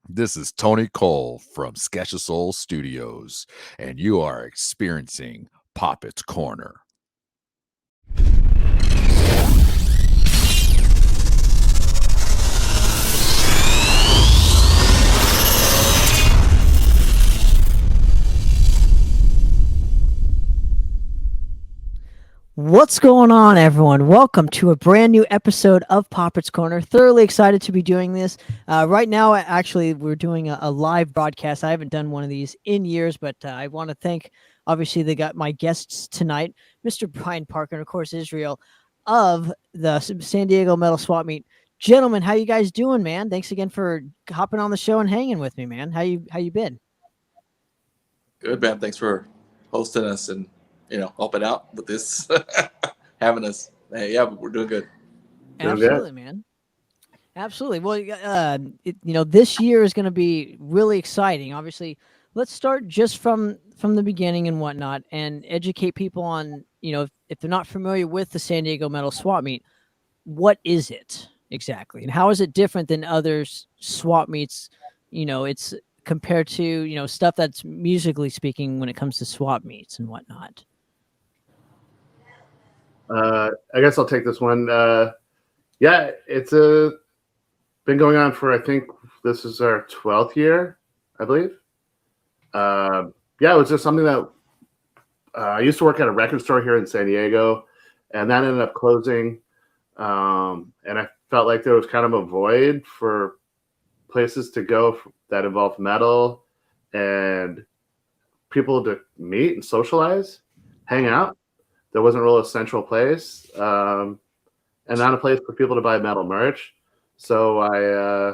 This is Tony Cole from Sketch of Soul Studios, and you are experiencing Poppitt's Corner. What's going on, everyone? Welcome to a brand new episode of Poppitt's Corner. Thoroughly excited to be doing this. Right now, actually, we're doing a live broadcast. I haven't done one of these in years, but I want to thank, obviously, they got my guests tonight, Mr. Brian Parker, and of course, Israel of the San Diego Metal Swap Meet. Gentlemen, how you guys doing, man? Thanks again for hopping on the show and hanging with me, man. How you been? Good, man. Thanks for hosting us and helping out with this, having us. Hey, yeah, we're doing good. Absolutely, man. Absolutely. Well, this year is going to be really exciting. Obviously, let's start just from the beginning and whatnot, and educate people on, if they're not familiar with the San Diego Metal Swap Meet, what is it exactly, and how is it different than other swap meets? It's compared to stuff that's musically speaking when it comes to swap meets and whatnot. I guess I'll take this one. Yeah, it's been going on for, I think this is our 12th year, I believe. Yeah, it was just something that I used to work at a record store here in San Diego, and that ended up closing. And I felt like there was kind of a void for places to go that involved metal and people to meet and socialize, hang out. There wasn't really a central place, and not a place for people to buy metal merch. So I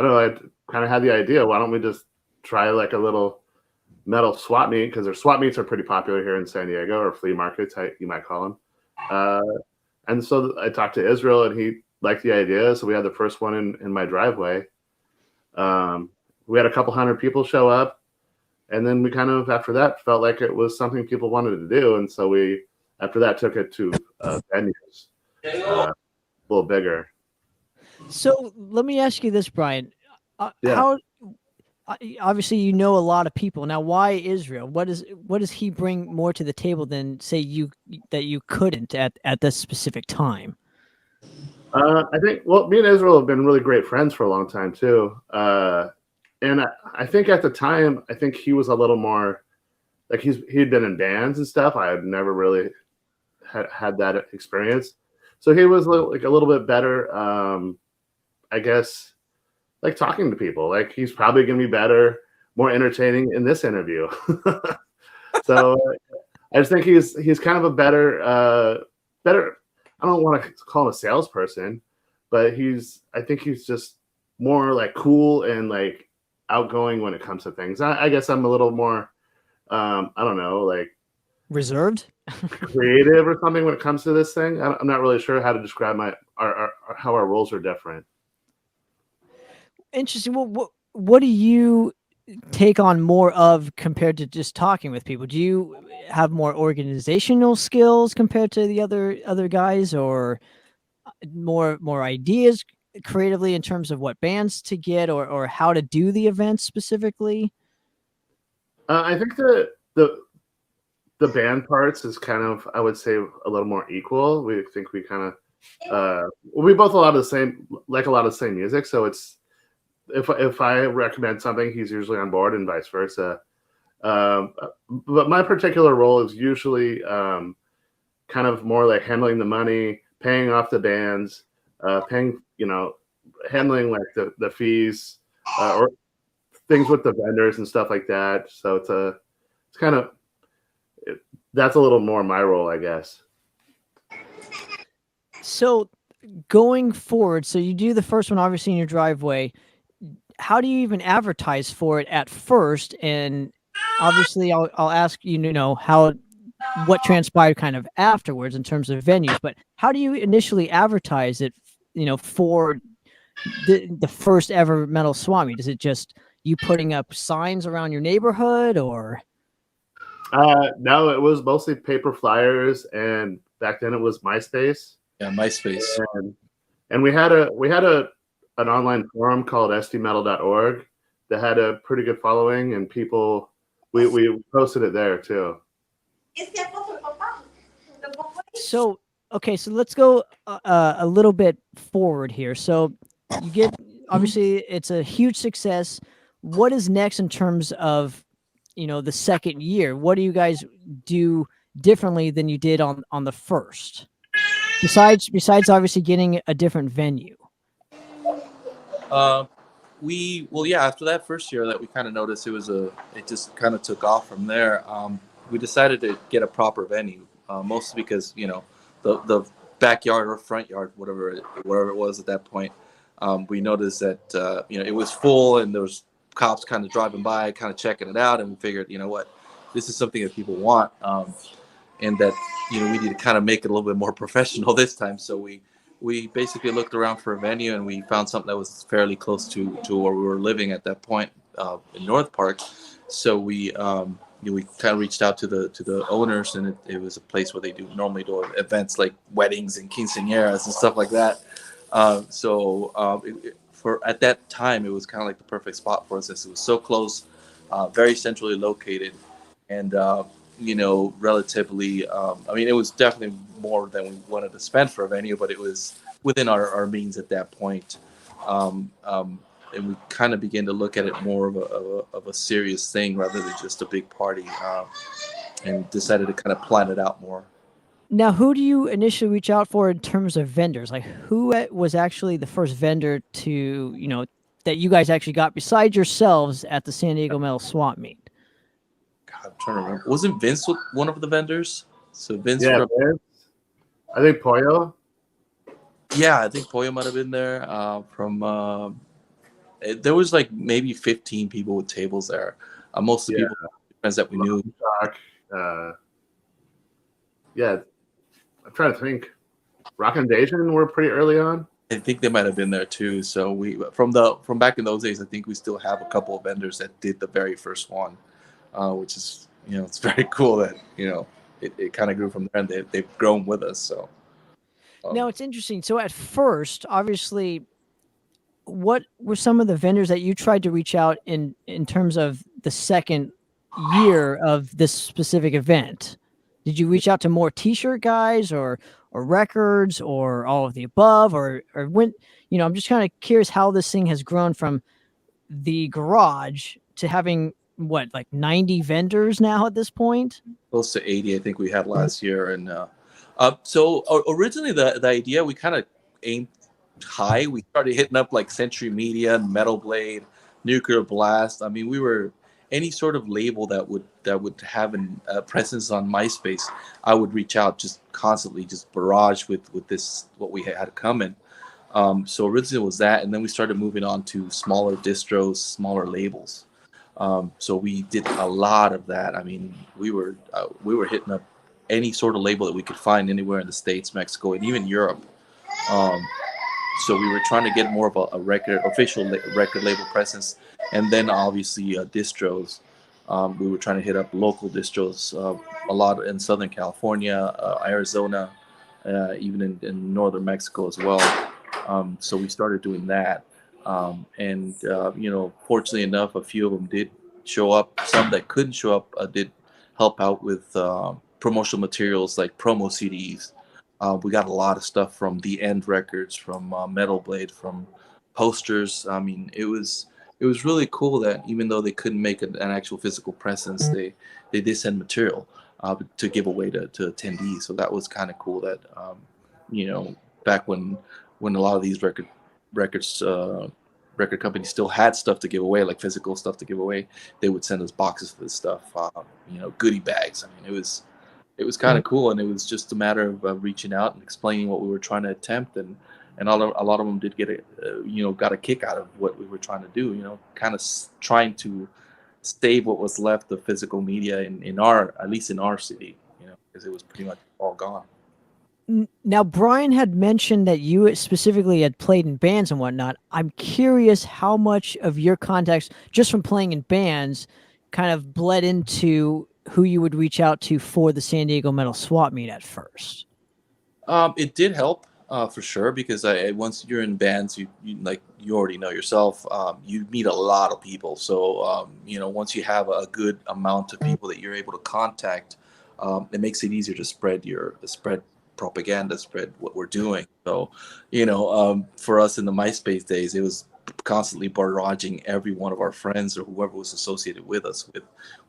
don't know, I kind of had the idea, why don't we just try like a little metal swap meet, because their swap meets are pretty popular here in San Diego, or flea markets, you might call them. And so I talked to Israel, and he liked the idea. So we had the first one in my driveway. We had a couple hundred people show up, and then we kind of, after that, felt like it was something people wanted to do. And so we, after that, took it to venues, a little bigger. So let me ask you this, Brian. Yeah. How obviously you know a lot of people now. Why Israel? What does he bring more to the table than say you couldn't at this specific time? I think, well, me and Israel have been really great friends for a long time too. And I think at the time, I think he was a little more like he'd been in bands and stuff. I had never really had that experience, so he was like a little bit better, I guess, like talking to people. Like he's probably gonna be better, more entertaining in this interview. So I just think he's kind of a better. I don't want to call him a salesperson, but I think he's just more like cool and like outgoing when it comes to things. I guess I'm a little more, I don't know, like Reserved, creative or something when it comes to this thing. I'm not really sure how to describe how our roles are different. interesting. Well, what do you take on more of compared to just talking with people? Do you have more organizational skills compared to the other guys, or more ideas creatively in terms of what bands to get, or how to do the event specifically? I think the band parts is kind of, I would say, a little more equal. We think we kind of we both like a lot of the same music, so it's if I recommend something, he's usually on board, and vice versa. But my particular role is usually kind of more like handling the money, paying off the bands, handling like the fees, or things with the vendors and stuff like that. So it's kind of, that's a little more my role, I guess. So going forward, so you do the first one obviously in your driveway. How do you even advertise for it at first? And obviously I'll ask what transpired kind of afterwards in terms of venues, but how do you initially advertise it, for the first ever metal swap meet? Is it just you putting up signs around your neighborhood, or? No, it was mostly paper flyers, and back then it was MySpace. Yeah, MySpace. And we had an online forum called stmetal.org, that had a pretty good following, and people we posted it there too. So okay, so let's go a little bit forward here. So you get, obviously it's a huge success. What is next in terms of, you know, the second year? What do you guys do differently than you did on the first? Besides obviously getting a different venue. After that first year that we kind of noticed it just kind of took off from there. We decided to get a proper venue, mostly because, you know, the backyard or front yard, whatever it was at that point, we noticed that you know, it was full and there was cops kind of driving by, kind of checking it out, and we figured, you know what, this is something that people want, and that, you know, we need to kind of make it a little bit more professional this time. So we basically looked around for a venue, and we found something that was fairly close to where we were living at that point, in North Park. So we kind of reached out to the owners, and it was a place where they normally do events like weddings and quinceañeras and stuff like that. For at that time, it was kind of like the perfect spot for us, as it was so close, very centrally located, and you know, relatively. I mean, it was definitely more than we wanted to spend for a venue, but it was within our means at that point. And we kind of began to look at it more of a serious thing rather than just a big party, and decided to kind of plan it out more. Now, who do you initially reach out for in terms of vendors? Like, who was actually the first vendor to, you know, that you guys actually got besides yourselves at the San Diego Metal Swap Meet? God, I'm trying to remember. Wasn't Vince one of the vendors? So Vince. Yeah, Vince. I think Pollo. Yeah, I think Pollo might have been there. There was like maybe 15 people with tables there. Most of the people, friends that we knew. Yeah, I'm trying to think. Rock and Dacian were pretty early on. I think they might have been there too. So we from back in those days, I think we still have a couple of vendors that did the very first one, which is, you know, it's very cool that, you know, it kind of grew from there, and they've grown with us. So now it's interesting. So at first, obviously, what were some of the vendors that you tried to reach out in terms of the second year of this specific event? Did you reach out to more t-shirt guys or records or all of the above, or when, you know, I'm just kind of curious how this thing has grown from the garage to having what, like 90 vendors now at this point? Close to 80, I think we had last year. And originally the idea, we kind of aimed high. We started hitting up like Century Media, Metal Blade, Nuclear Blast. I mean, we were any sort of label that would have a presence on MySpace. I would reach out just constantly, just barrage with this, what we had coming. So originally it was that, and then we started moving on to smaller distros, smaller labels. So we did a lot of that. I mean, we were hitting up any sort of label that we could find anywhere in the States, Mexico, and even Europe. So we were trying to get more of a official record label presence, and then obviously distros. We were trying to hit up local distros, a lot in Southern California, Arizona, even in northern Mexico as well. So we started doing that. You know, fortunately enough, a few of them did show up. Some that couldn't show up did help out with promotional materials like promo CDs. We got a lot of stuff from The End Records, from Metal Blade, from posters. I mean, it was really cool that even though they couldn't make an actual physical presence, they did send material to give away to attendees. So that was kind of cool that, you know, back when a lot of these record companies still had stuff to give away, like physical stuff to give away, they would send us boxes of this stuff, you know, goodie bags. I mean, it was kind of cool, and it was just a matter of reaching out and explaining what we were trying to attempt, and a lot of them did get got a kick out of what we were trying to do, you know, kind of trying to save what was left of physical media in our, at least in our city, you know, because it was pretty much all gone. Now, Brian had mentioned that you specifically had played in bands and whatnot. I'm curious how much of your contacts, just from playing in bands, kind of bled into who you would reach out to for the San Diego Metal Swap Meet at first. It did help. For sure, because once you're in bands, you like you already know yourself. You meet a lot of people, so once you have a good amount of people that you're able to contact, it makes it easier to spread propaganda, spread what we're doing. So, for us in the MySpace days, it was constantly barraging every one of our friends or whoever was associated with us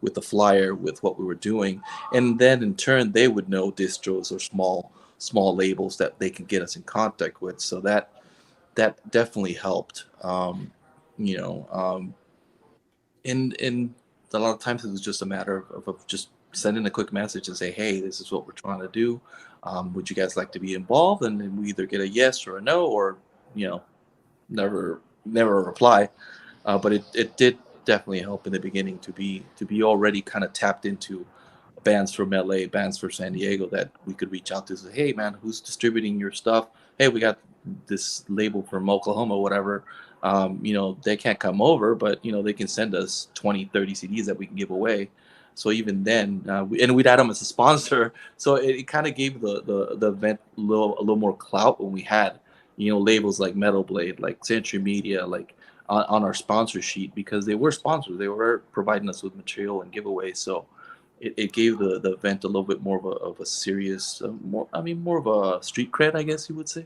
with the flyer, with what we were doing, and then in turn they would know distros or small labels that they can get us in contact with. So that definitely helped. You know, and a lot of times it was just a matter of just sending a quick message and say, hey, this is what we're trying to do. Would you guys like to be involved? And then we either get a yes or a no, or you know, never a reply. But it did definitely help in the beginning to be already kind of tapped into bands from LA, bands from San Diego that we could reach out to. Say, hey man, who's distributing your stuff? Hey, we got this label from Oklahoma, whatever. They can't come over, but they can send us 20, 30 CDs that we can give away. So even then, and we'd add them as a sponsor. So it kind of gave the event a little more clout when we had labels like Metal Blade, like Century Media, like on our sponsor sheet, because they were sponsors. They were providing us with material and giveaways. So it gave the event a little bit more of a serious, more of a street cred, I guess you would say.